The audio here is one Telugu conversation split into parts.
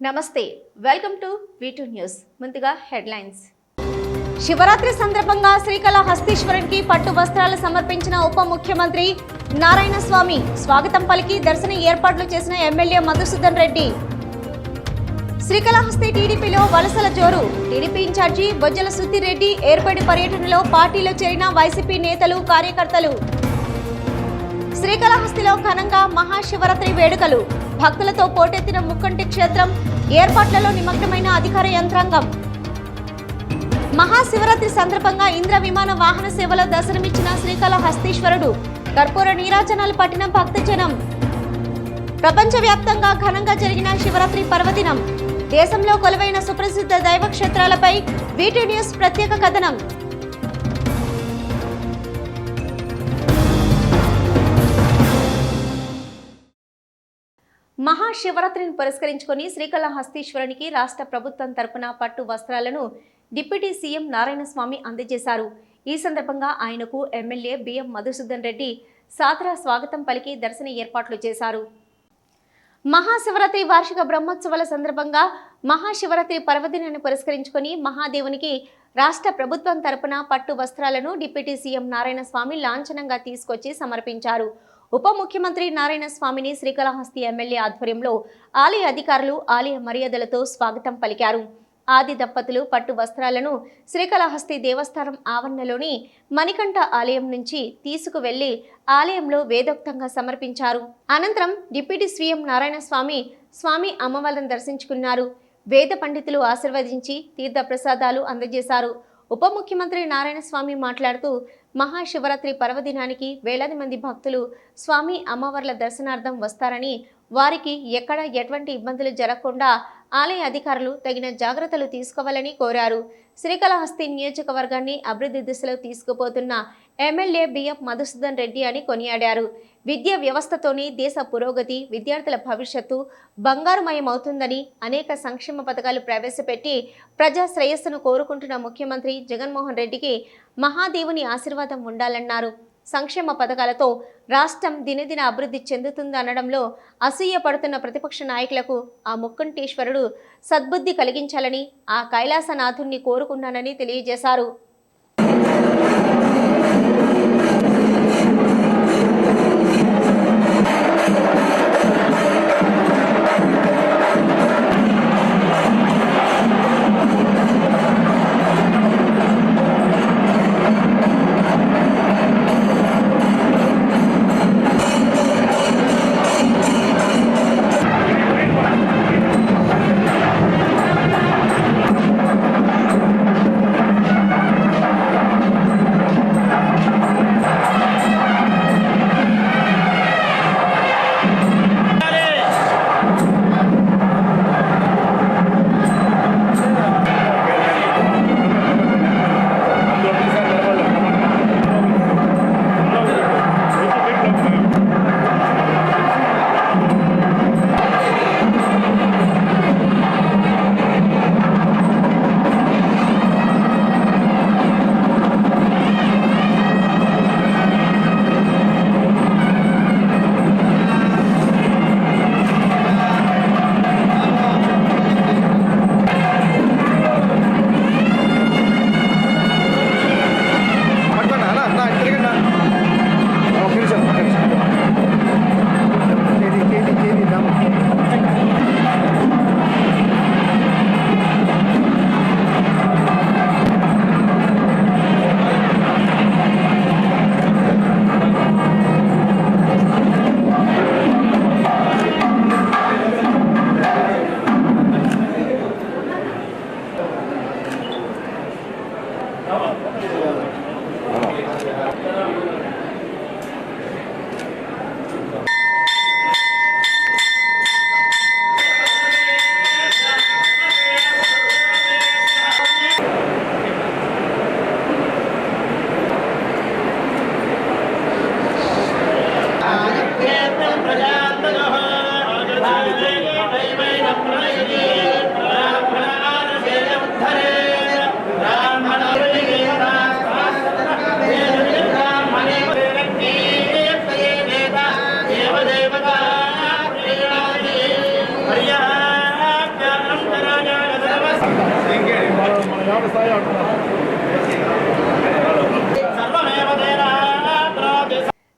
నమస్తే వెల్కమ్ టు V2 న్యూస్. ముందుగా హెడ్లైన్స్. శివరాత్రి సందర్భంగా శ్రీకాళహస్తీశ్వరునికి పట్టు వస్త్రాలు సమర్పించిన ఉప ముఖ్యమంత్రి నారాయణ స్వామి. స్వాగతం పలికి దర్శన ఏర్పాట్లు చేసిన ఎమ్మెల్యే మధుసూదన్ రెడ్డి. శ్రీకాళహస్తి టీడీపీలో వలసల జోరు. టీడీపీ ఇన్ఛార్జి బొజ్జల సుత్తిరెడ్డి ఏర్పాటు పర్యటనలో పార్టీలో చేరిన వైసీపీ నేతలు కార్యకర్తలు. శ్రీకాళహస్తిలో ఘనంగా మహాశివరాత్రి వేడుకలు. భక్తులతో పోటెత్తిన ముక్కంటి క్షేత్రం. ఏర్పాట్లలో నిమగ్నమైన అధికార యంత్రాంగం. మహాశివరాత్రి సందర్భంగా ఇంద్ర విమాన వాహన సేవలో దర్శనమిచ్చిన శ్రీకాళహస్తీశ్వరుడు. కర్పూర నీరాజనాలు పట్టిన భక్తజనం. ప్రపంచవ్యాప్తంగా ఘనంగా జరిగిన శివరాత్రి పర్వదినం. దేశంలో కొలువైన సుప్రసిద్ధ దైవ క్షేత్రాలపై V2 న్యూస్ ప్రత్యేక కథనం. మహాశివరాత్రిని పురస్కరించుకొని శ్రీకాళహస్తీశ్వరునికి రాష్ట్ర ప్రభుత్వం తరపున పట్టు వస్త్రాలను డిప్యూటీ సీఎం నారాయణ స్వామి అందజేశారు. ఈ సందర్భంగా ఆయనకు ఎమ్మెల్యే బిఎం మధుసూదన్ రెడ్డి సాదర స్వాగతం పలికి దర్శన ఏర్పాట్లు చేశారు. మహాశివరాత్రి వార్షిక బ్రహ్మోత్సవాల సందర్భంగా మహాశివరాత్రి పర్వదినాన్ని పురస్కరించుకొని మహాదేవునికి రాష్ట్ర ప్రభుత్వం తరపున పట్టు వస్త్రాలను డిప్యూటీ సీఎం నారాయణ స్వామి లాంఛనంగా తీసుకొచ్చి సమర్పించారు. ఉప ముఖ్యమంత్రి నారాయణ స్వామిని శ్రీకాళహస్తి ఎమ్మెల్యే ఆధ్వర్యంలో ఆలయ అధికారులు ఆలయ మర్యాదలతో స్వాగతం పలికారు. ఆది దంపతులు పట్టు వస్త్రాలను శ్రీకాళహస్తి దేవస్థానం ఆవరణలోని మణికంఠ ఆలయం నుంచి తీసుకువెళ్లి ఆలయంలో వేదోక్తంగా సమర్పించారు. అనంతరం డిప్యూటీ సీఎం నారాయణ స్వామి అమ్మవార్లను దర్శించుకున్నారు. వేద పండితులు ఆశీర్వదించి తీర్థ ప్రసాదాలు అందజేశారు. ఉప ముఖ్యమంత్రి నారాయణ స్వామి మాట్లాడుతూ మహాశివరాత్రి పర్వదినానికి వేలాది మంది భక్తులు స్వామి అమ్మవార్ల దర్శనార్థం వస్తారని, వారికి ఎక్కడ ఎటువంటి ఇబ్బందులు జరగకుండా ఆలయ అధికారులు తగిన జాగ్రత్తలు తీసుకోవాలని కోరారు. శ్రీకాళహస్తి నియోజకవర్గాన్ని అభివృద్ధి దిశలో తీసుకుపోతున్న ఎమ్మెల్యే బిఎం మధుసూదన్ రెడ్డి అని కొనియాడారు. విద్యా వ్యవస్థతోనే దేశ పురోగతి, విద్యార్థుల భవిష్యత్తు బంగారుమయమవుతుందని అనేక సంక్షేమ పథకాలు ప్రవేశపెట్టి ప్రజా శ్రేయస్సును కోరుకుంటున్న ముఖ్యమంత్రి జగన్మోహన్ రెడ్డికి మహాదేవుని ఆశీర్వాదం ఉండాలన్నారు. సంక్షేమ పథకాలతో రాష్ట్రం దినదిన అభివృద్ధి చెందుతుందనడంలో అసూయ పడుతున్న ప్రతిపక్ష నాయకులకు ఆ ముక్కంటేశ్వరుడు సద్బుద్ధి కలిగించాలని ఆ కైలాసనాథుణ్ణి కోరుకున్నానని తెలియజేశారు.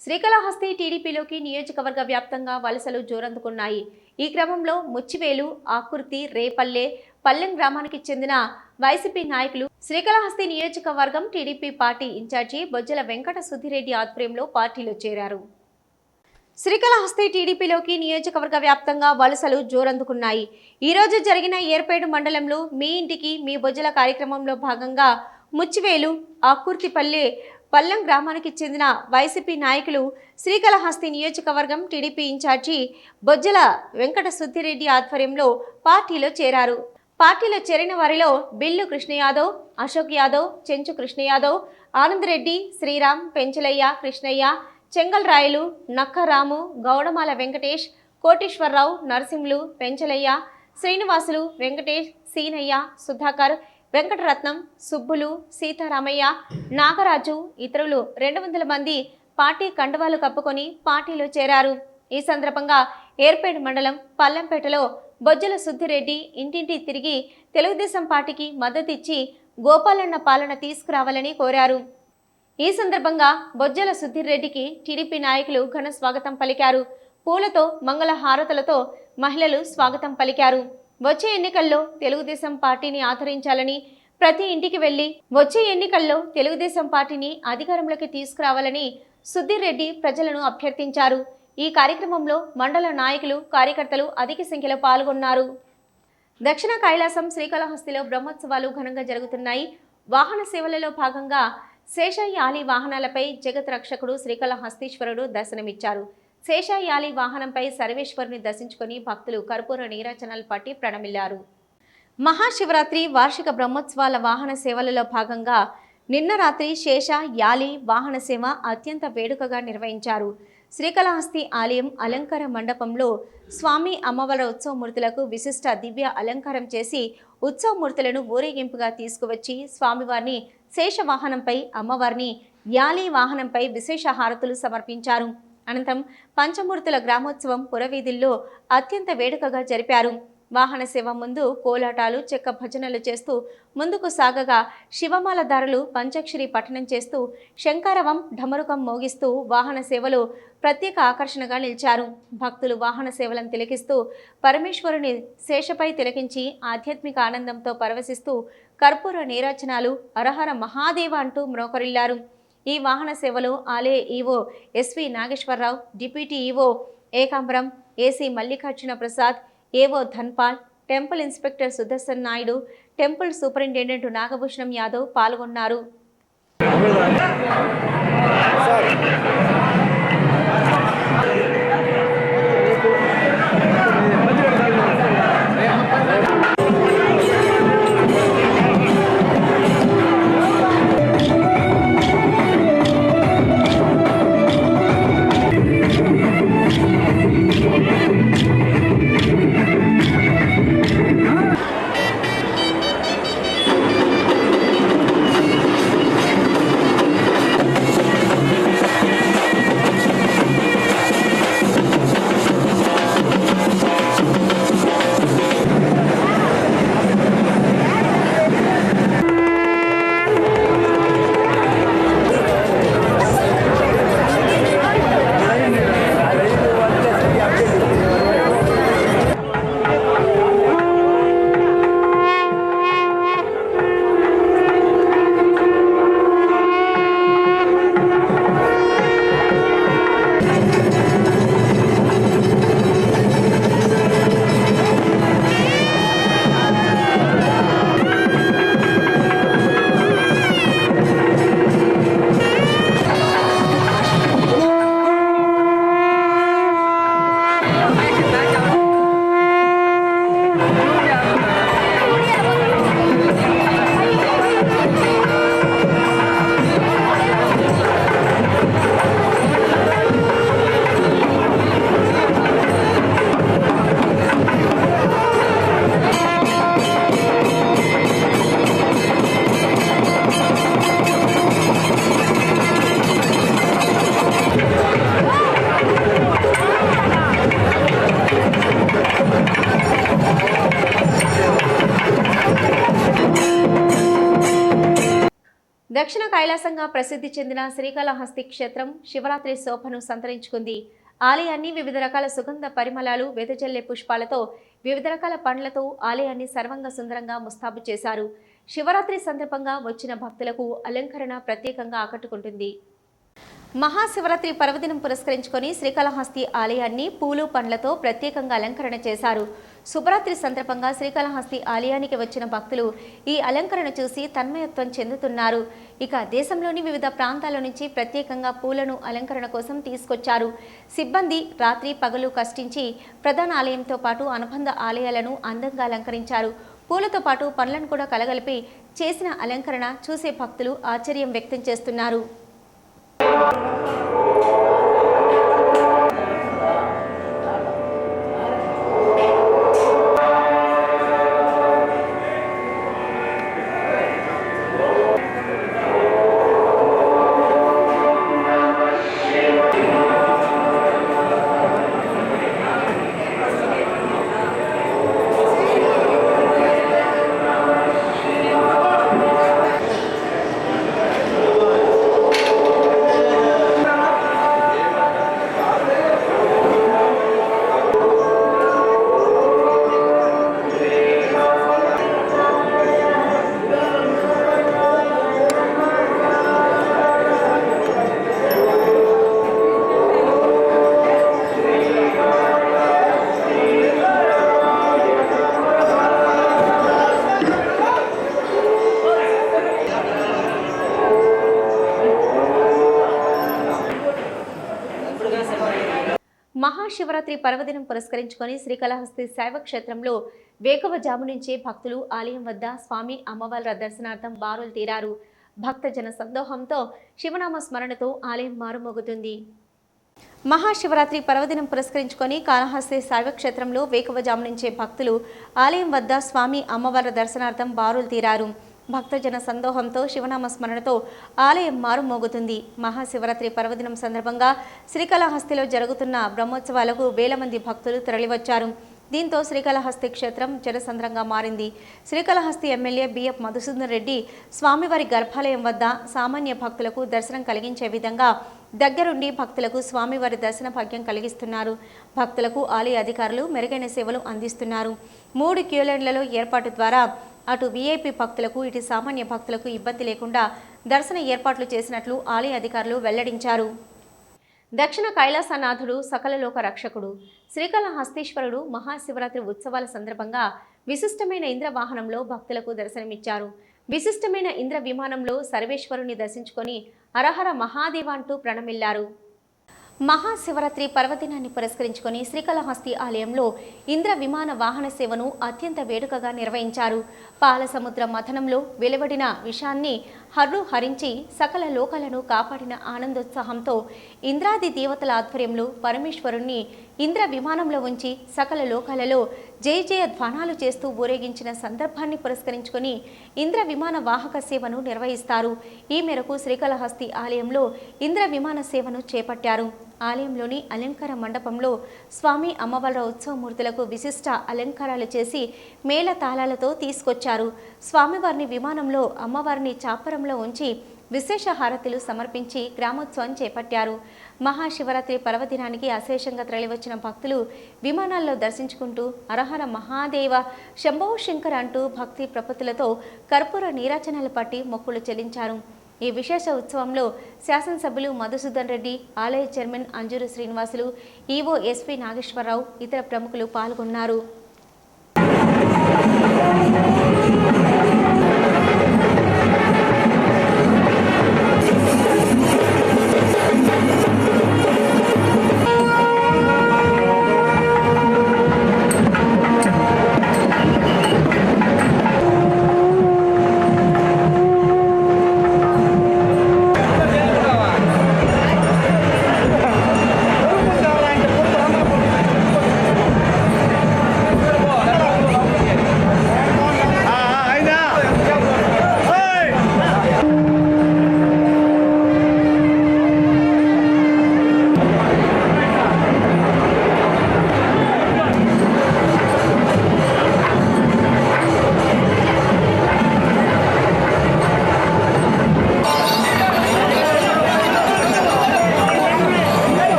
శ్రీకాళహస్తి టీడీపీలోకి నియోజకవర్గ వ్యాప్తంగా వలసలు జోరందుకున్నాయి. ఈ క్రమంలో ముచ్చివేలు, ఆకుర్తి, రేపల్లె, పల్లెం గ్రామానికి చెందిన వైసీపీ నాయకులు శ్రీకాళహస్తి నియోజకవర్గం టీడీపీ పార్టీ ఇన్ఛార్జి బొజ్జల వెంకట సుధిరెడ్డి ఆధ్వర్యంలో పార్టీలో చేరారు. శ్రీకాళహస్తి టీడీపీలోకి నియోజకవర్గ వ్యాప్తంగా వలసలు జోరందుకున్నాయి. ఈ రోజు జరిగిన ఏర్పేడు మండలంలో మీ ఇంటికి మీ బొజ్జల కార్యక్రమంలో భాగంగా ముచ్చివేలు, ఆకుర్తిపల్లె, పల్లెం గ్రామానికి చెందిన వైసీపీ నాయకులు శ్రీకాళహస్తి నియోజకవర్గం టీడీపీ ఇన్ఛార్జి బొజ్జల వెంకట సుధిరెడ్డి ఆధ్వర్యంలో పార్టీలో చేరారు. పార్టీలో చేరిన వారిలో బిల్లు కృష్ణ యాదవ్, అశోక్ యాదవ్, చెంచు కృష్ణ యాదవ్, ఆనందరెడ్డి, శ్రీరామ్, పెంచలయ్య, కృష్ణయ్య, చెంగల్ రాయలు, నక్కరాము, గౌడమాల వెంకటేష్, కోటేశ్వరరావు, నరసింహులు, పెంచలయ్య, శ్రీనివాసులు, వెంకటేష్, సీనయ్య, సుధాకర్, వెంకటరత్నం, సుబ్బులు, సీతారామయ్య, నాగరాజు ఇతరులు 200 మంది పార్టీ కండువాలు కప్పుకొని పార్టీలో చేరారు. ఈ సందర్భంగా ఏర్పేడు మండలం పల్లంపేటలో బొజ్జల సుధిరెడ్డి ఇంటింటి తిరిగి తెలుగుదేశం పార్టీకి మద్దతిచ్చి గోపాలన్న పాలన తీసుకురావాలని కోరారు. ఈ సందర్భంగా బొజ్జల సుధిరెడ్డికి టీడీపీ నాయకులు ఘన స్వాగతం పలికారు. పూలతో, మంగళ హారతులతో మహిళలు స్వాగతం పలికారు. వచ్చే ఎన్నికల్లో తెలుగుదేశం పార్టీని ఆదరించాలని, ప్రతి ఇంటికి వెళ్లి వచ్చే ఎన్నికల్లో తెలుగుదేశం పార్టీని అధికారంలోకి తీసుకురావాలని సుధిరెడ్డి ప్రజలను అభ్యర్థించారు. ఈ కార్యక్రమంలో మండల నాయకులు, కార్యకర్తలు అధిక సంఖ్యలో పాల్గొన్నారు. దక్షిణ కైలాసం శ్రీకాళహస్తిలో బ్రహ్మోత్సవాలు ఘనంగా జరుగుతున్నాయి. వాహన సేవలలో భాగంగా శేషయాలి వాహనాలపై జగత్ రక్షకుడు శ్రీకాళహస్తీశ్వరుడు దర్శనమిచ్చారు. శేషయాలి వాహనంపై సర్వేశ్వరుని దర్శించుకుని భక్తులు కర్పూర నీరాజనాలు పట్టి ప్రణమిల్లారు. మహాశివరాత్రి వార్షిక బ్రహ్మోత్సవాల వాహన సేవలలో భాగంగా నిన్న రాత్రి శేష యాలి వాహన సేవ అత్యంత వేడుకగా నిర్వహించారు. శ్రీకాళహస్తి ఆలయం అలంకార మండపంలో స్వామి అమ్మవారి ఉత్సవమూర్తులకు విశిష్ట దివ్య అలంకారం చేసి ఉత్సవమూర్తులను ఊరేగింపుగా తీసుకువచ్చి స్వామివారిని శేష వాహనంపై, అమ్మవారిని యాలి వాహనంపై విశేష హారతులు సమర్పించారు. అనంతరం పంచమూర్తుల గ్రామోత్సవం పురవీధుల్లో అత్యంత వేడుకగా జరిపారు. వాహన సేవ ముందు కోలాటాలు, చెక్క భజనలు చేస్తూ ముందుకు సాగగా శివమాలదారులు పంచాక్షరి పఠనం చేస్తూ శంకారవం, ఢమరుకం మోగిస్తూ వాహన సేవలు ప్రత్యేక ఆకర్షణగా నిలిచారు. భక్తులు వాహన సేవలను తిలకిస్తూ పరమేశ్వరుని శేషపై తిలకించి ఆధ్యాత్మిక ఆనందంతో పరవశిస్తూ కర్పూర నీరాజనాలు, హరహర మహాదేవ అంటూ మ్రోకరిల్లారు. ఈ వాహన సేవలో ఆలయ EO SV Nageswara Rao, deputy EO Ekambaram, AC Mallikarjuna Prasad, AO Dhanpal, temple inspector Sudarshan Naidu, temple superintendent Nagabhushanam Yadav పాల్గొన్నారు. దక్షిణ కైలాసంగా ప్రసిద్ధి చెందిన శ్రీకాళహస్తి క్షేత్రం శివరాత్రి శోభను సంతరించుకుంది. ఆలయాన్ని వివిధ రకాల సుగంధ పరిమళాలు, వెదజల్లే పుష్పాలతో, వివిధ రకాల పండ్లతో ఆలయాన్ని సర్వంగ సుందరంగా ముస్తాబు చేశారు. శివరాత్రి సందర్భంగా వచ్చిన భక్తులకు అలంకరణ ప్రత్యేకంగా ఆకట్టుకుంటుంది. మహాశివరాత్రి పర్వదినం పురస్కరించుకొని శ్రీకాళహస్తి ఆలయాన్ని పూలు, పండ్లతో ప్రత్యేకంగా అలంకరణ చేశారు. శుభరాత్రి సందర్భంగా శ్రీకాళహస్తి ఆలయానికి వచ్చిన భక్తులు ఈ అలంకరణ చూసి తన్మయత్వం చెందుతున్నారు. ఇక దేశంలోని వివిధ ప్రాంతాల నుంచి ప్రత్యేకంగా పూలను అలంకరణ కోసం తీసుకొచ్చారు. సిబ్బంది రాత్రి పగలు కష్టించి ప్రధాన ఆలయంతో పాటు అనుబంధ ఆలయాలను అందంగా అలంకరించారు. పూలతో పాటు పండ్లను కూడా కలగలిపి చేసిన అలంకరణ చూసే భక్తులు ఆశ్చర్యం వ్యక్తం చేస్తున్నారు. మహాశివరాత్రి పర్వదినం పురస్కరించుకొని శ్రీకాళహస్తి శైవ క్షేత్రంలో వేకువజాము నుంచే భక్తులు ఆలయం వద్ద స్వామి అమ్మవార్ల దర్శనార్థం బారులు తీరారు. భక్తజన సందోహంతో శివనామ స్మరణతో ఆలయం మారుమోగుతుంది. మహాశివరాత్రి పర్వదినం పురస్కరించుకొని కాళహస్తి శైవ క్షేత్రంలో వేకువజాము నుంచే భక్తులు ఆలయం వద్ద స్వామి అమ్మవార్ల దర్శనార్థం బారులు తీరారు. భక్తజన సందోహంతో శివనామ స్మరణతో ఆలయం మారుమోగుతుంది. మహాశివరాత్రి పర్వదినం సందర్భంగా శ్రీకాళహస్తిలో జరుగుతున్న బ్రహ్మోత్సవాలకు వేల మంది భక్తులు తరలివచ్చారు. దీంతో శ్రీకాళహస్తి క్షేత్రం జనసంద్రంగా మారింది. శ్రీకాళహస్తి ఎమ్మెల్యే బిఎఫ్ మధుసూదన్ రెడ్డి స్వామివారి గర్భాలయం వద్ద సామాన్య భక్తులకు దర్శనం కలిగించే విధంగా దగ్గరుండి భక్తులకు స్వామివారి దర్శన భాగ్యం కలిగిస్తున్నారు. భక్తులకు ఆలయ అధికారులు మెరుగైన సేవలు అందిస్తున్నారు. 3 క్యూ లైన్లలో ఏర్పాటు ద్వారా అటు వీఐపీ భక్తులకు, ఇటు సామాన్య భక్తులకు ఇబ్బంది లేకుండా దర్శన ఏర్పాట్లు చేసినట్లు ఆలయ అధికారులు వెల్లడించారు. దక్షిణ కైలాసనాథుడు, సకల లోక రక్షకుడు శ్రీకాళహస్తీశ్వరుడు మహాశివరాత్రి ఉత్సవాల సందర్భంగా విశిష్టమైన ఇంద్ర వాహనంలో భక్తులకు దర్శనమిచ్చారు. విశిష్టమైన ఇంద్ర విమానంలో సర్వేశ్వరుని దర్శించుకొని హరహర మహాదేవ అంటూ ప్రణమిల్లారు. మహాశివరాత్రి పర్వదినాన్ని పురస్కరించుకొని శ్రీకాళహస్తి ఆలయంలో ఇంద్ర విమాన వాహన సేవను అత్యంత వేడుకగా నిర్వహించారు. పాలసముద్ర మథనంలో వెలువడిన విషాన్ని హరించి సకల లోకాలను కాపాడిన ఆనందోత్సాహంతో ఇంద్రాది దేవతల ఆధ్వర్యంలో పరమేశ్వరుణ్ణి ఇంద్ర విమానంలో ఉంచి సకల లోకాలలో జయ జయ ధ్వానాలు చేస్తూ ఊరేగించిన సందర్భాన్ని పురస్కరించుకొని ఇంద్ర విమాన వాహక సేవను నిర్వహిస్తారు. ఈ మేరకు శ్రీకాళహస్తి ఆలయంలో ఇంద్ర విమాన సేవను చేపట్టారు. ఆలయంలోని అలంకార మండపంలో స్వామి అమ్మవార్ల ఉత్సవమూర్తులకు విశిష్ట అలంకారాలు చేసి మేళ తాళాలతో తీసుకొచ్చారు. స్వామివారిని విమానంలో, అమ్మవారిని చాపరంలో ఉంచి విశేష హారతులు సమర్పించి గ్రామోత్సవం చేపట్టారు. మహాశివరాత్రి పర్వదినానికి అశేషంగా తరలివచ్చిన భక్తులు విమానాల్లో దర్శించుకుంటూ హరహర మహాదేవ, శంభో శంకర్ అంటూ భక్తి ప్రపత్తులతో కర్పూర నీరాజనాలు పట్టి మొక్కులు చెల్లించారు. ఈ విశేష ఉత్సవంలో శాసనసభ్యులు మధుసూదన్ రెడ్డి, ఆలయ chairman Anjuru Srinivasulu, EO SP Nageswararao, ఇతర ప్రముఖులు పాల్గొన్నారు.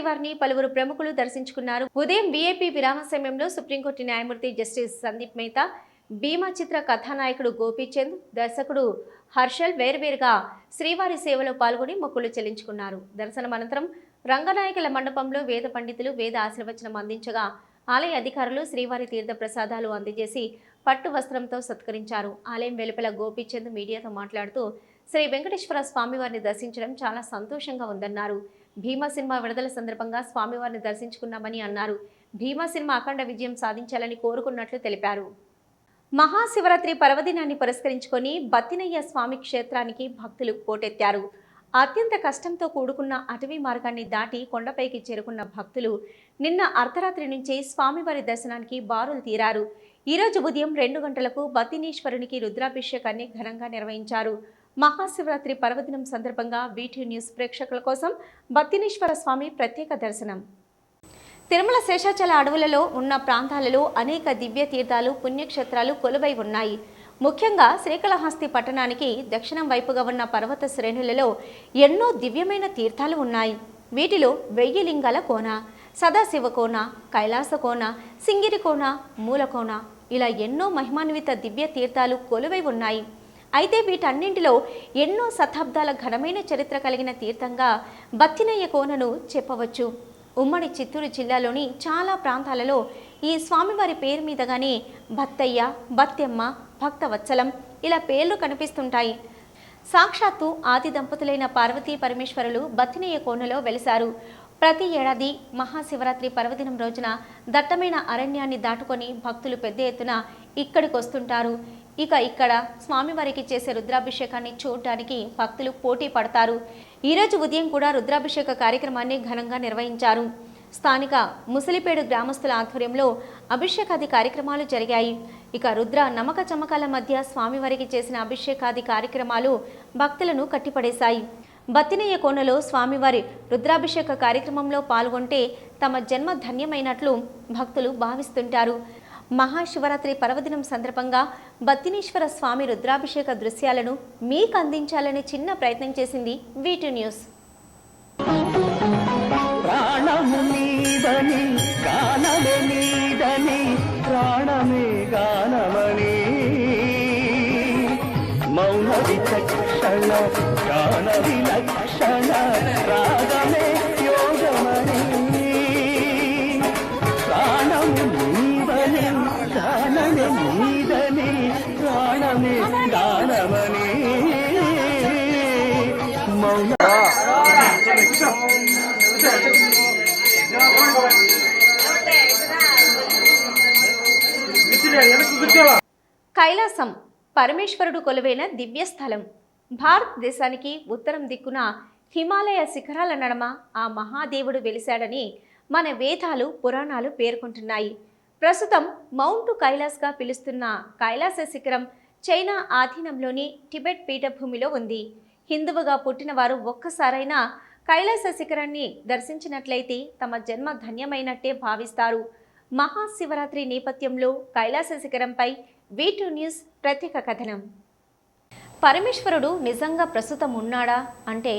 స్వామివారిని పలువురు ప్రముఖులు దర్శించుకున్నారు. ఉదయం వీఐపీ విరామ సమయంలో సుప్రీంకోర్టు న్యాయమూర్తి జస్టిస్ సందీప్ మెహతా, భీమా చిత్ర కథానాయకుడు గోపీచంద్, దర్శకుడు హర్షల్ వేర్వేరుగా శ్రీవారి సేవలో పాల్గొని మొక్కులు చెల్లించుకున్నారు. దర్శనం అనంతరం రంగనాయకుల మండపంలో వేద పండితులు వేద ఆశీర్వచనం అందించగా ఆలయ అధికారులు శ్రీవారి తీర్థ ప్రసాదాలు అందజేసి పట్టు వస్త్రంతో సత్కరించారు. ఆలయం వెలుపల గోపీచంద్ మీడియాతో మాట్లాడుతూ శ్రీ వెంకటేశ్వర స్వామివారిని దర్శించడం చాలా సంతోషంగా ఉందన్నారు. భీమా సినిమా విడుదల సందర్భంగా స్వామివారిని దర్శించుకున్నామని అన్నారు. భీమా సినిమా అఖండ విజయం సాధించాలని కోరుకున్నట్లు తెలిపారు. మహాశివరాత్రి పర్వదినాన్ని పురస్కరించుకొని బత్తినయ్య స్వామి క్షేత్రానికి భక్తులు పోటెత్తారు. అత్యంత కష్టంతో కూడుకున్న అటవీ మార్గాన్ని దాటి కొండపైకి చేరుకున్న భక్తులు నిన్న అర్ధరాత్రి నుంచే స్వామివారి దర్శనానికి బారులు తీరారు. ఈరోజు ఉదయం 2 గంటలకు బత్తినీశ్వరునికి రుద్రాభిషేకాన్ని ఘనంగా నిర్వహించారు. మహాశివరాత్రి పర్వదినం సందర్భంగా వీటీ న్యూస్ ప్రేక్షకుల కోసం బత్తినీశ్వర స్వామి ప్రత్యేక దర్శనం. తిరుమల శేషాచల అడవులలో ఉన్న ప్రాంతాలలో అనేక దివ్య తీర్థాలు, పుణ్యక్షేత్రాలు కొలువై ఉన్నాయి. ముఖ్యంగా శ్రీకాళహస్తి పట్టణానికి దక్షిణం వైపుగా ఉన్న పర్వత శ్రేణులలో ఎన్నో దివ్యమైన తీర్థాలు ఉన్నాయి. వీటిలో 1000 లింగాల కోన, సదాశివ కోన, కైలాస కోన, సింగిరి కోన, మూలకోన ఇలా ఎన్నో మహిమాన్విత దివ్య తీర్థాలు కొలువై ఉన్నాయి. అయితే వీటన్నింటిలో ఎన్నో శతాబ్దాల ఘనమైన చరిత్ర కలిగిన తీర్థంగా బత్తినయ్య కోనను చెప్పవచ్చు. ఉమ్మడి చిత్తూరు జిల్లాలోని చాలా ప్రాంతాలలో ఈ స్వామివారి పేరు మీదగానే భత్తయ్య, బత్తెమ్మ, భక్తవత్సలం ఇలా పేర్లు కనిపిస్తుంటాయి. సాక్షాత్తు ఆది దంపతులైన పార్వతీ పరమేశ్వరులు బత్తినయ్య కోనలో వెలిశారు. ప్రతి ఏడాది మహాశివరాత్రి పర్వదినం రోజున దట్టమైన అరణ్యాన్ని దాటుకొని భక్తులు పెద్ద ఎత్తున ఇక్కడికి వస్తుంటారు. ఇక్కడ స్వామివారికి చేసే రుద్రాభిషేకాన్ని చూడటానికి భక్తులు పోటీ పడతారు. ఈరోజు ఉదయం కూడా రుద్రాభిషేక కార్యక్రమాన్ని ఘనంగా నిర్వహించారు. స్థానిక ముసలిపేడు గ్రామస్తుల ఆధ్వర్యంలో అభిషేకాది కార్యక్రమాలు జరిగాయి. రుద్ర నమ్మక చమకాల మధ్య స్వామివారికి చేసిన అభిషేకాది కార్యక్రమాలు భక్తులను కట్టిపడేశాయి. బత్తినయ్య కోనలో స్వామివారి రుద్రాభిషేక కార్యక్రమంలో పాల్గొంటే తమ జన్మ ధన్యమైనట్లు భక్తులు భావిస్తుంటారు. మహాశివరాత్రి పర్వదినం సందర్భంగా బత్తినీశ్వర స్వామి రుద్రాభిషేక దృశ్యాలను మీకు అందించాలనే చిన్న ప్రయత్నం చేసింది వీటీ న్యూస్. ప్రాణము నీదని గానమే నీదని ప్రాణమే గానమని మౌన విచక్షణ గాన విలక్షణ రాగమే యోగమని ప్రాణము నీదని గానమే నీదని ప్రాణమే గానమని మౌన కైలాసం పరమేశ్వరుడు కొలువైన దివ్యస్థలం. భారతదేశానికి ఉత్తరం దిక్కున హిమాలయ శిఖరాల నడమ ఆ మహాదేవుడు వెలిశాడని మన వేదాలు, పురాణాలు పేర్కొంటున్నాయి. ప్రస్తుతం మౌంట్ కైలాస్గా పిలుస్తున్న కైలాస శిఖరం చైనా ఆధీనంలోని టిబెట్ పీఠభూమిలో ఉంది. హిందువుగా పుట్టిన వారు ఒక్కసారైనా కైలాస శిఖరాన్ని దర్శించినట్లయితే తమ జన్మ ధన్యమైనట్టే భావిస్తారు. మహాశివరాత్రి నేపథ్యంలో కైలాస శిఖరంపై వీటీ న్యూస్ ప్రత్యేక కథనం. పరమేశ్వరుడు నిజంగా ప్రస్తుతం ఉన్నాడా అంటే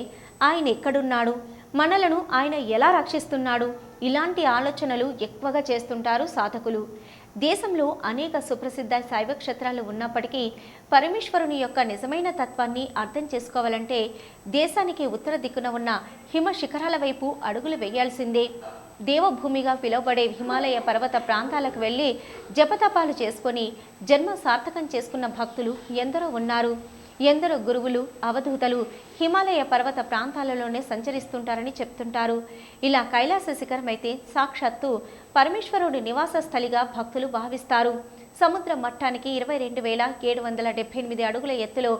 ఆయన ఎక్కడున్నాడు, మనలను ఆయన ఎలా రక్షిస్తున్నాడు, ఇలాంటి ఆలోచనలు ఎక్కువగా చేస్తుంటారు సాధకులు. దేశంలో అనేక సుప్రసిద్ధ శైవ క్షేత్రాలు ఉన్నప్పటికీ పరమేశ్వరుని యొక్క నిజమైన తత్వాన్ని అర్థం చేసుకోవాలంటే దేశానికి ఉత్తర దిక్కున ఉన్న హిమ శిఖరాల వైపు అడుగులు వేయాల్సిందే. దేవభూమిగా పిలువబడే హిమాలయ పర్వత ప్రాంతాలకు వెళ్ళి జపతపాలు చేసుకొని జన్మ సార్థకం చేసుకున్న భక్తులు ఎందరో ఉన్నారు. ఎందరో గురువులు, అవధూతలు హిమాలయ పర్వత ప్రాంతాలలోనే సంచరిస్తుంటారని చెప్తుంటారు. ఇలా కైలాస శిఖరం అయితే సాక్షాత్తు పరమేశ్వరుడి నివాస స్థలిగా భక్తులు భావిస్తారు. సముద్ర మట్టానికి 22,778 అడుగుల ఎత్తులో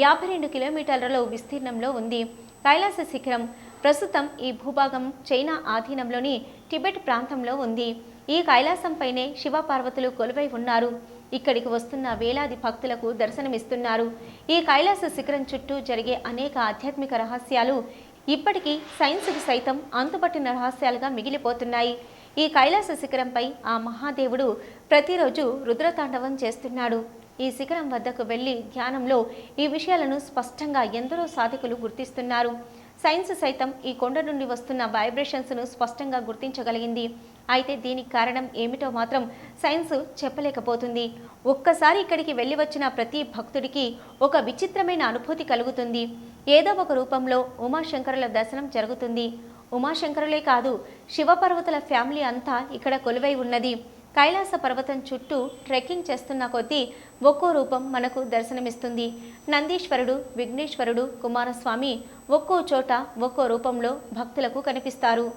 52 కిలోమీటర్లలో విస్తీర్ణంలో ఉంది. కైలాస శిఖరం ప్రస్తుతం ఈ భూభాగం చైనా ఆధీనంలోని టిబెట్ ప్రాంతంలో ఉంది. ఈ కైలాసంపైనే శివపార్వతులు కొలువై ఉన్నారు. ఇక్కడికి వస్తున్న వేలాది భక్తులకు దర్శనమిస్తున్నారు. ఈ కైలాస శిఖరం చుట్టూ జరిగే అనేక ఆధ్యాత్మిక రహస్యాలు ఇప్పటికీ సైన్స్కు సైతం అంతుపట్టిన రహస్యాలుగా మిగిలిపోతున్నాయి. ఈ కైలాస శిఖరంపై ఆ మహాదేవుడు ప్రతిరోజు రుద్రతాండవం చేస్తున్నాడు. ఈ శిఖరం వద్దకు వెళ్లి ధ్యానంలో ఈ విషయాలను స్పష్టంగా ఎందరో సాధకులు గుర్తిస్తున్నారు. సైన్స్ సైతం ఈ కొండ నుండి వస్తున్న వైబ్రేషన్స్ను స్పష్టంగా గుర్తించగలిగింది. అయితే దీనికి కారణం ఏమిటో మాత్రం సైన్స్ చెప్పలేకపోతుంది. ఒక్కసారి ఇక్కడికి వెళ్ళి వచ్చిన ప్రతి భక్తుడికి ఒక విచిత్రమైన అనుభూతి కలుగుతుంది. ఏదో ఒక రూపంలో ఉమాశంకరుల దర్శనం జరుగుతుంది. ఉమాశంకరులే కాదు, శివపర్వతుల ఫ్యామిలీ అంతా ఇక్కడ కొలువై ఉన్నది. కైలాస పర్వతం చుట్టూ ట్రెక్కింగ్ చేస్తున్న కొద్దీ ఒక్కో రూపం మనకు దర్శనమిస్తుంది. నందీశ్వరుడు, విఘ్నేశ్వరుడు, కుమారస్వామి ఒక్కో చోట ఒక్కో రూపంలో భక్తులకు కనిపిస్తారు.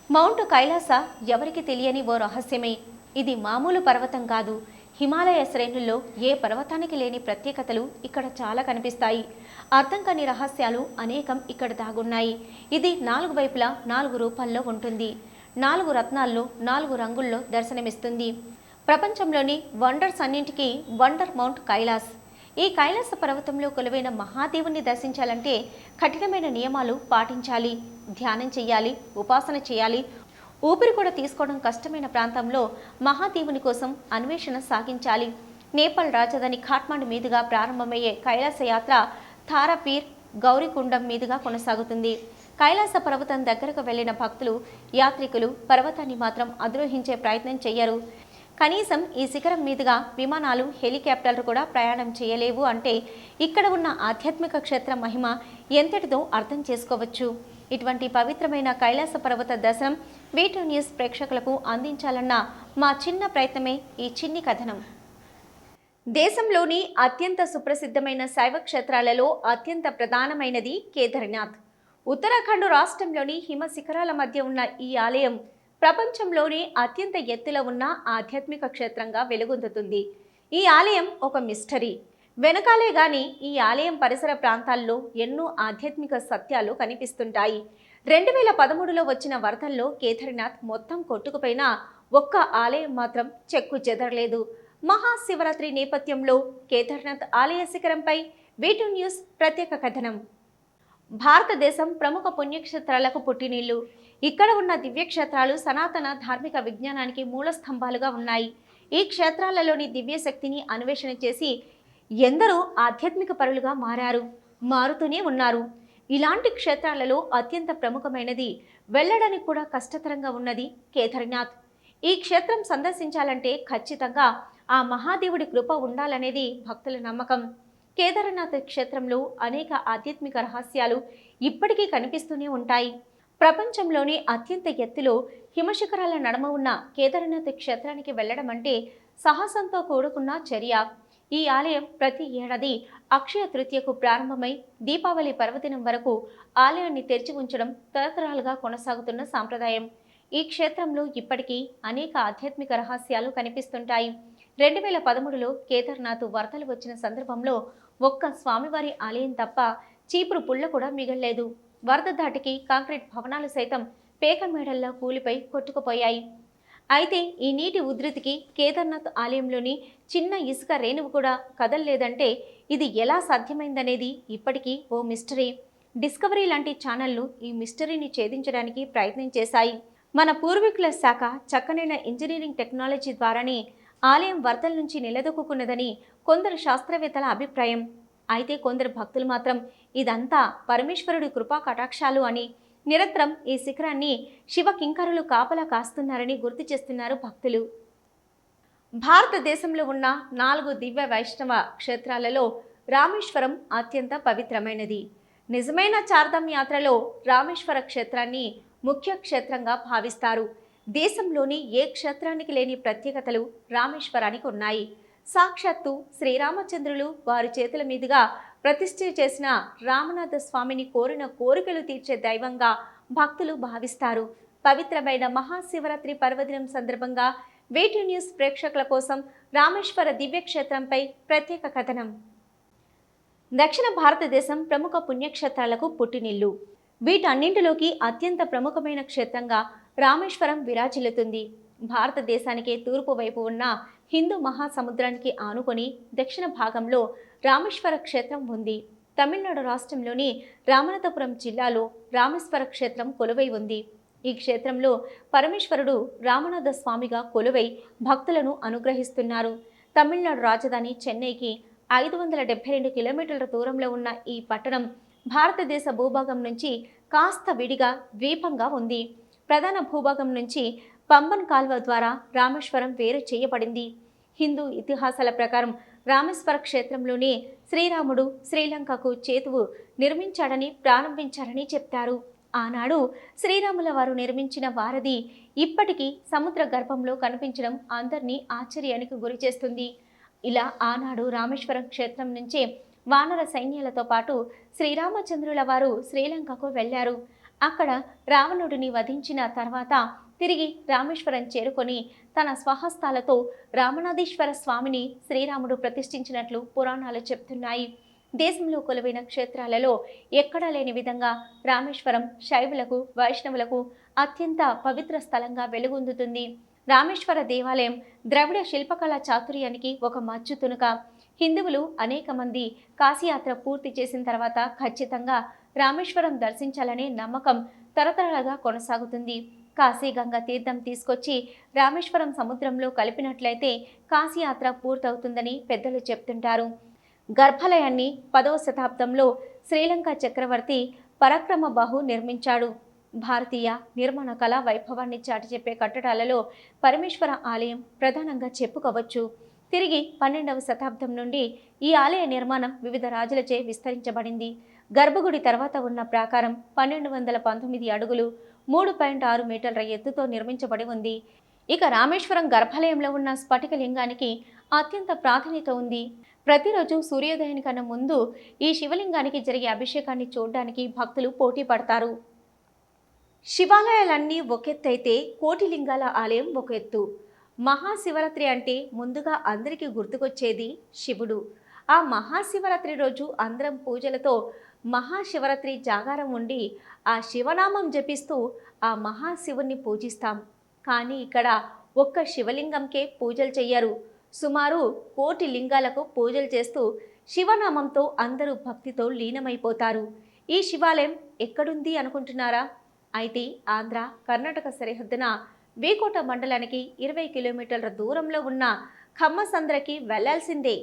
మౌంట్ కైలాస ఎవరికి తెలియని ఓ రహస్యమే. ఇది మామూలు పర్వతం కాదు. హిమాలయ శ్రేణుల్లో ఏ పర్వతానికి లేని ప్రత్యేకతలు ఇక్కడ చాలా కనిపిస్తాయి. అర్థం కాని రహస్యాలు అనేకం ఇక్కడ దాగున్నాయి. ఇది 4 వైపులా 4 రూపాల్లో ఉంటుంది. 4 రత్నాల్లో 4 రంగుల్లో దర్శనమిస్తుంది. ప్రపంచంలోని వండర్స్ అన్నింటికీ వండర్ మౌంట్ కైలాస్. ఈ కైలాస పర్వతంలో కొలువైన మహాదేవుని దర్శించాలంటే కఠినమైన నియమాలు పాటించాలి. ధ్యానం చేయాలి, ఉపాసన చేయాలి. ఊపిరి కూడా తీసుకోవడం కష్టమైన ప్రాంతంలో మహాదేవుని కోసం అన్వేషణ సాగించాలి. నేపాల్ రాజధాని ఖాట్మండు మీదుగా ప్రారంభమయ్యే కైలాస యాత్ర తారాపీర్ గౌరీకుండం మీదుగా కొనసాగుతుంది. కైలాస పర్వతం దగ్గరకు వెళ్లిన భక్తులు, యాత్రికులు పర్వతాన్ని మాత్రం అధిరోహించే ప్రయత్నం చేయరు. కనీసం ఈ శిఖరం మీదుగా విమానాలు, హెలికాప్టర్లు కూడా ప్రయాణం చేయలేవు. అంటే ఇక్కడ ఉన్న ఆధ్యాత్మిక క్షేత్ర మహిమ ఎంతటిదో అర్థం చేసుకోవచ్చు. ఇటువంటి పవిత్రమైన కైలాస పర్వత దర్శనం V2 న్యూస్ ప్రేక్షకులకు అందించాలన్న మా చిన్న ప్రయత్నమే ఈ చిన్ని కథనం. దేశంలోని అత్యంత సుప్రసిద్ధమైన శైవ క్షేత్రాలలో అత్యంత ప్రధానమైనది కేదార్నాథ్. ఉత్తరాఖండ్ రాష్ట్రంలోని హిమ శిఖరాల మధ్య ఉన్న ఈ ఆలయం ప్రపంచంలోనే అత్యంత ఎత్తులో ఉన్న ఆధ్యాత్మిక క్షేత్రంగా వెలుగొందుతుంది. ఈ ఆలయం ఒక మిస్టరీ. వెనకాలే గాని ఈ ఆలయం పరిసర ప్రాంతాల్లో ఎన్నో ఆధ్యాత్మిక సత్యాలు కనిపిస్తుంటాయి. 2013లో వచ్చిన వరదల్లో కేదార్నాథ్ మొత్తం కొట్టుకుపోయినా ఒక్క ఆలయం మాత్రం చెక్కు చెదరలేదు. మహాశివరాత్రి నేపథ్యంలో కేదార్నాథ్ ఆలయ శిఖరంపై V2 న్యూస్ ప్రత్యేక కథనం. భారతదేశం ప్రముఖ పుణ్యక్షేత్రాలకు పుట్టినిల్లు. ఇక్కడ ఉన్న దివ్యక్షేత్రాలు సనాతన ధార్మిక విజ్ఞానానికి మూల స్తంభాలుగా ఉన్నాయి. ఈ క్షేత్రాలలోని దివ్య శక్తిని అన్వేషణ చేసి ఎందరో ఆధ్యాత్మిక పరులుగా మారుతూనే ఉన్నారు. ఇలాంటి క్షేత్రాలలో అత్యంత ప్రముఖమైనది, వెళ్ళడానికి కూడా కష్టతరంగా ఉన్నది కేదార్నాథ్. ఈ క్షేత్రం సందర్శించాలంటే ఖచ్చితంగా ఆ మహాదేవుడి కృప ఉండాలనేది భక్తుల నమ్మకం. కేదార్నాథ్ క్షేత్రంలో అనేక ఆధ్యాత్మిక రహస్యాలు ఇప్పటికీ కనిపిస్తూనే ఉంటాయి. ప్రపంచంలోని అత్యంత ఎత్తులో హిమశిఖరాల నడుమ ఉన్న కేదార్నాథ్ క్షేత్రానికి వెళ్లడం అంటే సాహసంతో కూడుకున్న చర్య. ఈ ఆలయం ప్రతి ఏడాది అక్షయ తృతీయకు ప్రారంభమై దీపావళి పర్వదినం వరకు ఆలయాన్ని తెరిచి ఉంచడం తరతరాలుగా కొనసాగుతున్న సాంప్రదాయం. ఈ క్షేత్రంలో ఇప్పటికీ అనేక ఆధ్యాత్మిక రహస్యాలు కనిపిస్తుంటాయి. 2013లో కేదార్నాథ్ వరదలు వచ్చిన సందర్భంలో ఒక్క స్వామివారి ఆలయం తప్ప చీపురు పుల్ల కూడా మిగల్లేదు. వరద దాటికి కాంక్రీట్ భవనాలు సైతం పేక మేడల్లా కూలిపై కొట్టుకుపోయాయి. అయితే ఈ నీటి ఉధృతికి కేదార్నాథ్ ఆలయంలోని చిన్న ఇసుక రేణువు కూడా కదల్లేదంటే ఇది ఎలా సాధ్యమైందనేది ఇప్పటికీ ఓ మిస్టరీ. డిస్కవరీ లాంటి ఛానళ్లు ఈ మిస్టరీని ఛేదించడానికి ప్రయత్నం చేశాయి. మన పూర్వీకుల శాఖ చక్కనైన ఇంజనీరింగ్ టెక్నాలజీ ద్వారానే ఆలయం వరదల నుంచి నిలదొక్కున్నదని కొందరు శాస్త్రవేత్తల అభిప్రాయం. అయితే కొందరు భక్తులు మాత్రం ఇదంతా పరమేశ్వరుడి కృపా కటాక్షాలు అని, నిరంతరం ఈ శిఖరాన్ని శివ కింకరులు కాపలా కాస్తున్నారని గుర్తు చేస్తున్నారు భక్తులు. భారతదేశంలో ఉన్న 4 దివ్య వైష్ణవ క్షేత్రాలలో రామేశ్వరం అత్యంత పవిత్రమైనది. నిజమైన చార్ధామ్ యాత్రలో రామేశ్వర క్షేత్రాన్ని ముఖ్య క్షేత్రంగా భావిస్తారు. దేశంలోని ఏ క్షేత్రానికి లేని ప్రత్యేకతలు రామేశ్వరానికి ఉన్నాయి. సాక్షాత్తు శ్రీరామచంద్రులు వారి చేతుల మీదుగా ప్రతిష్ఠ చేసిన రామనాథ స్వామిని కోరిన కోరికలు తీర్చే దైవంగా భక్తులు భావిస్తారు. పవిత్రమైన మహాశివరాత్రి పర్వదినం సందర్భంగా V2 న్యూస్ ప్రేక్షకుల కోసం రామేశ్వర దివ్యక్షేత్రంపై ప్రత్యేక కథనం. దక్షిణ భారతదేశం ప్రముఖ పుణ్యక్షేత్రాలకు పుట్టినిల్లు. వీటన్నింటిలోకి అత్యంత ప్రముఖమైన క్షేత్రంగా రామేశ్వరం విరాజిల్లుతుంది. భారతదేశానికి తూర్పు వైపు ఉన్న హిందూ మహాసముద్రానికి ఆనుకొని దక్షిణ భాగంలో రామేశ్వర క్షేత్రం ఉంది. తమిళనాడు రాష్ట్రంలోని రామనాథపురం జిల్లాలో రామేశ్వర క్షేత్రం కొలువై ఉంది. ఈ క్షేత్రంలో పరమేశ్వరుడు రామనాథ స్వామిగా కొలువై భక్తులను అనుగ్రహిస్తున్నారు. తమిళనాడు రాజధాని చెన్నైకి 572 కిలోమీటర్ల దూరంలో ఉన్న ఈ పట్టణం భారతదేశ భూభాగం నుంచి కాస్త విడిగా ద్వీపంగా ఉంది. ప్రధాన భూభాగం నుంచి పంబన్ కాల్వ ద్వారా రామేశ్వరం వేరు చేయబడింది. హిందూ ఇతిహాసాల ప్రకారం రామేశ్వర క్షేత్రంలోనే శ్రీరాముడు శ్రీలంకకు చేతువు నిర్మించాడని ప్రారంభించారని చెప్తారు. ఆనాడు శ్రీరాముల వారు నిర్మించిన వారధి ఇప్పటికీ సముద్ర గర్భంలో కనిపించడం అందరినీ ఆశ్చర్యానికి గురి చేస్తుంది. ఇలా ఆనాడు రామేశ్వరం క్షేత్రం నుంచే వానర సైన్యాలతో పాటు శ్రీరామచంద్రుల వారు శ్రీలంకకు వెళ్లారు. అక్కడ రావణుడిని వధించిన తర్వాత తిరిగి రామేశ్వరం చేరుకొని తన స్వహస్తాలతో రామనాథేశ్వర స్వామిని శ్రీరాముడు ప్రతిష్ఠించినట్లు పురాణాలు చెప్తున్నాయి. దేశంలో కొలువైన క్షేత్రాలలో ఎక్కడా లేని విధంగా రామేశ్వరం శైవులకు వైష్ణవులకు అత్యంత పవిత్ర స్థలంగా వెలుగొందుతుంది. రామేశ్వర దేవాలయం ద్రవిడ శిల్పకళా చాతుర్యానికి ఒక మచ్చు తునుక. హిందువులు అనేక మంది కాశీయాత్ర పూర్తి చేసిన తర్వాత ఖచ్చితంగా రామేశ్వరం దర్శించాలనే నమ్మకం తరతరాలుగా కొనసాగుతుంది. కాశీ గంగ తీర్థం తీసుకొచ్చి రామేశ్వరం సముద్రంలో కలిపినట్లయితే కాశీయాత్ర పూర్తవుతుందని పెద్దలు చెప్తుంటారు. గర్భాలయాన్ని 10వ శతాబ్దంలో శ్రీలంక చక్రవర్తి పరాక్రమ బాహు నిర్మించాడు. భారతీయ నిర్మాణ కళా వైభవాన్ని చాటి చెప్పే కట్టడాలలో పరమేశ్వర ఆలయం ప్రధానంగా చెప్పుకోవచ్చు. తిరిగి 12వ శతాబ్దం నుండి ఈ ఆలయ నిర్మాణం వివిధ రాజులచే విస్తరించబడింది. గర్భగుడి తర్వాత ఉన్న ప్రాకారం 1219 అడుగులు 3.6 మీటర్ల ఎత్తుతో నిర్మించబడి ఉంది. ఇక రామేశ్వరం గర్భాలయంలో ఉన్న స్ఫటిక లింగానికి అత్యంత ప్రాధాన్యత ఉంది. ప్రతిరోజు సూర్యోదయానికన్నా ముందు ఈ శివలింగానికి జరిగే అభిషేకాన్ని చూడడానికి భక్తులు పోటీ పడతారు. శివాలయాలన్నీ ఒకెత్తైతే కోటి లింగాల ఆలయం ఒక ఎత్తు. మహాశివరాత్రి అంటే ముందుగా అందరికీ గుర్తుకొచ్చేది శివుడు. ఆ మహాశివరాత్రి రోజు అందరం పూజలతో మహాశివరాత్రి జాగారం ఉండి ఆ శివనామం జపిస్తూ ఆ మహాశివుణ్ణి పూజిస్తాం. కానీ ఇక్కడ ఒక్క శివలింగంకే పూజలు చెయ్యరు. సుమారు కోటి లింగాలకు పూజలు చేస్తూ శివనామంతో అందరూ భక్తితో లీనమైపోతారు. ఈ శివాలయం ఎక్కడుంది అనుకుంటున్నారా? అయితే ఆంధ్ర కర్ణాటక సరిహద్దున వీకోట మండలానికి 20 కిలోమీటర్ల దూరంలో ఉన్న ఖమ్మసంద్రకి వెళ్లాల్సిందే.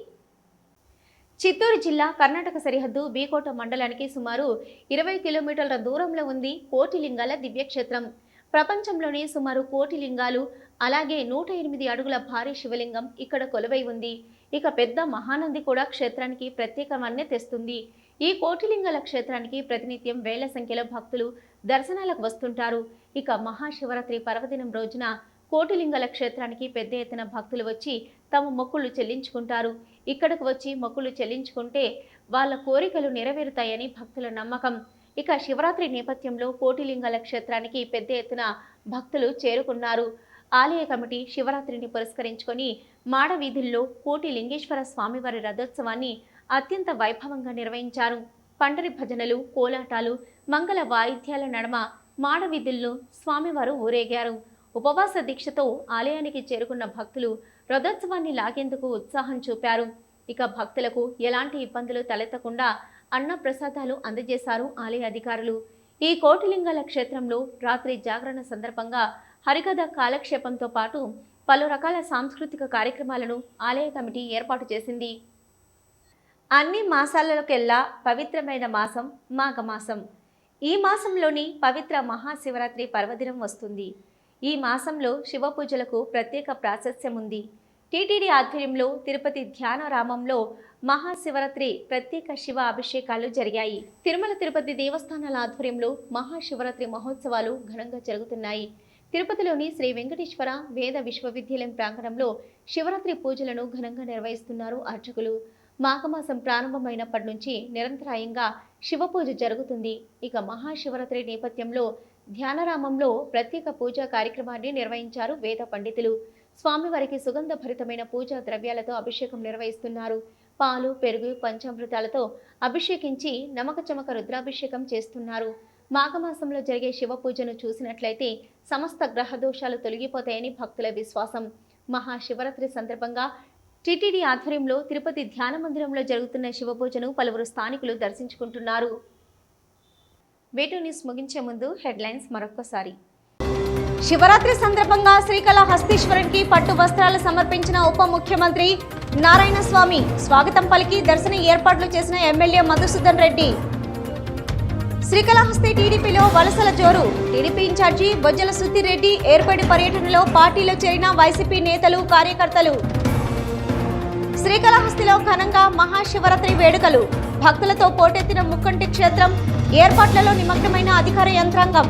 చిత్తూరు జిల్లా కర్ణాటక సరిహద్దు వీకోట మండలానికి సుమారు 20 కిలోమీటర్ల దూరంలో ఉంది కోటి లింగాల దివ్యక్షేత్రం. ప్రపంచంలోనే సుమారు కోటి లింగాలు, అలాగే 108 అడుగుల భారీ శివలింగం ఇక్కడ కొలువై ఉంది. ఇక పెద్ద మహానంది కూడా క్షేత్రానికి ప్రత్యేకమన్నే తెస్తుంది. ఈ కోటిలింగాల క్షేత్రానికి ప్రతినిత్యం వేల సంఖ్యలో భక్తులు దర్శనాలకు వస్తుంటారు. ఇక మహాశివరాత్రి పర్వదినం రోజున కోటిలింగాల క్షేత్రానికి పెద్ద ఎత్తున భక్తులు వచ్చి తమ మొక్కులు చెల్లించుకుంటారు. ఇక్కడకు వచ్చి మొక్కులు చెల్లించుకుంటే వాళ్ళ కోరికలు నెరవేరుతాయని భక్తుల నమ్మకం. ఇక శివరాత్రి నేపథ్యంలో కోటిలింగాల క్షేత్రానికి పెద్ద ఎత్తున భక్తులు చేరుకున్నారు. ఆలయ కమిటీ శివరాత్రిని పురస్కరించుకొని మాడ వీధుల్లో కోటి లింగేశ్వర స్వామివారి రథోత్సవాన్ని అత్యంత వైభవంగా నిర్వహించారు. పండరి భజనలు, కోలాటాలు, మంగళ వాయిద్యాల నడమ మాడ వీధుల్లో స్వామివారు ఊరేగారు. ఉపవాస దీక్షతో ఆలయానికి చేరుకున్న భక్తులు రథోత్సవాన్ని లాగేందుకు ఉత్సాహం చూపారు. ఇక భక్తులకు ఎలాంటి ఇబ్బందులు తలెత్తకుండా అన్న ప్రసాదాలు అందజేశారు ఆలయ అధికారులు. ఈ కోటిలింగాల క్షేత్రంలో రాత్రి జాగరణ సందర్భంగా హరికథ కాలక్షేపంతో పాటు పలు రకాల సాంస్కృతిక కార్యక్రమాలను ఆలయ కమిటీ ఏర్పాటు చేసింది. అన్ని మాసాలలోకెల్లా పవిత్రమైన మాసం మాఘమాసం. ఈ మాసంలోని పవిత్ర మహాశివరాత్రి పర్వదినం వస్తుంది. ఈ మాసంలో శివ పూజలకు ప్రత్యేక ప్రాశస్త్యం ఉంది. టీటీడీ ఆధ్వర్యంలో తిరుపతి ధ్యానరామంలో మహాశివరాత్రి ప్రత్యేక శివ అభిషేకాలు జరిగాయి. తిరుమల తిరుపతి దేవస్థానాల ఆధ్వర్యంలో మహాశివరాత్రి మహోత్సవాలు ఘనంగా జరుగుతున్నాయి. తిరుపతిలోని శ్రీ వెంకటేశ్వర వేద విశ్వవిద్యాలయం ప్రాంగణంలో శివరాత్రి పూజలను ఘనంగా నిర్వహిస్తున్నారు అర్చకులు. మాఘమాసం ప్రారంభమైనప్పటి నుంచి నిరంతరాయంగా శివ పూజ జరుగుతుంది. ఇక మహాశివరాత్రి నేపథ్యంలో ధ్యానరామంలో ప్రత్యేక పూజా కార్యక్రమాన్ని నిర్వహించారు వేద పండితులు. స్వామివారికి సుగంధ భరితమైన పూజా ద్రవ్యాలతో అభిషేకం నిర్వహిస్తున్నారు. పాలు, పెరుగు, పంచామృతాలతో అభిషేకించి నమక చమక రుద్రాభిషేకం చేస్తున్నారు. మాఘమాసంలో జరిగే శివ పూజను చూసినట్లయితే సమస్త గ్రహ దోషాలు తొలగిపోతాయని భక్తుల విశ్వాసం. మహాశివరాత్రి సందర్భంగా టీటీడీ ఆధ్వర్యంలో తిరుపతి ధ్యాన మందిరంలో జరుగుతున్న శివ పూజను పలువురు స్థానికులు దర్శించుకుంటున్నారు. వేటూ న్యూస్ ముగించే ముందు హెడ్లైన్స్ మరొక్కసారి. శివరాత్రి సందర్భంగా శ్రీకాళహస్తీశ్వరునికి పట్టు వస్త్రాలు సమర్పించిన ఉప ముఖ్యమంత్రి నారాయణ స్వామి స్వాగతం పలికి దర్శన ఏర్పాట్లు చేసిన ఎమ్మెల్యే మధుసూదన్ రెడ్డి. శ్రీకాళహస్తి టీడీపీలో వలసల జోరు. టీడీపీ ఇన్ఛార్జి బొజ్జల సుత్తిరెడ్డి ఏర్పడి పర్యటనలో పార్టీలో చేరిన వైసీపీ నేతలు కార్యకర్తలు. శ్రీకాళహస్తిలో ఘనంగా మహాశివరాత్రి వేడుకలు. భక్తులతో పోటెత్తిన ముక్కంటి క్షేత్రం. ఏర్పాట్లలో నిమగ్నమైన అధికార యంత్రాంగం.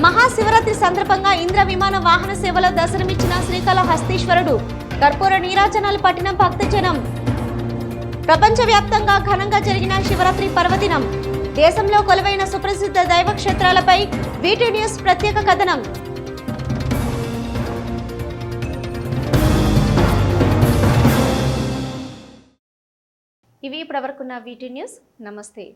మహాశివరాత్రి సందర్భంగా ఇంద్ర విమాన వాహన సేవలో దర్శనమిచ్చిన శ్రీకాళహస్తీశ్వరుడు. కర్పూర నీరాజనాలు పట్టిన భక్తజనం. ప్రపంచవ్యాప్తంగా ఘనంగా జరిగిన శివరాత్రి పర్వదినం. దేశంలో కొలువైన సుప్రసిద్ధ దైవ క్షేత్రాలపై వీటీ న్యూస్ ప్రత్యేక కథనం. ఇవి ఇప్పటివరకున్న వీటీ న్యూస్. నమస్తే.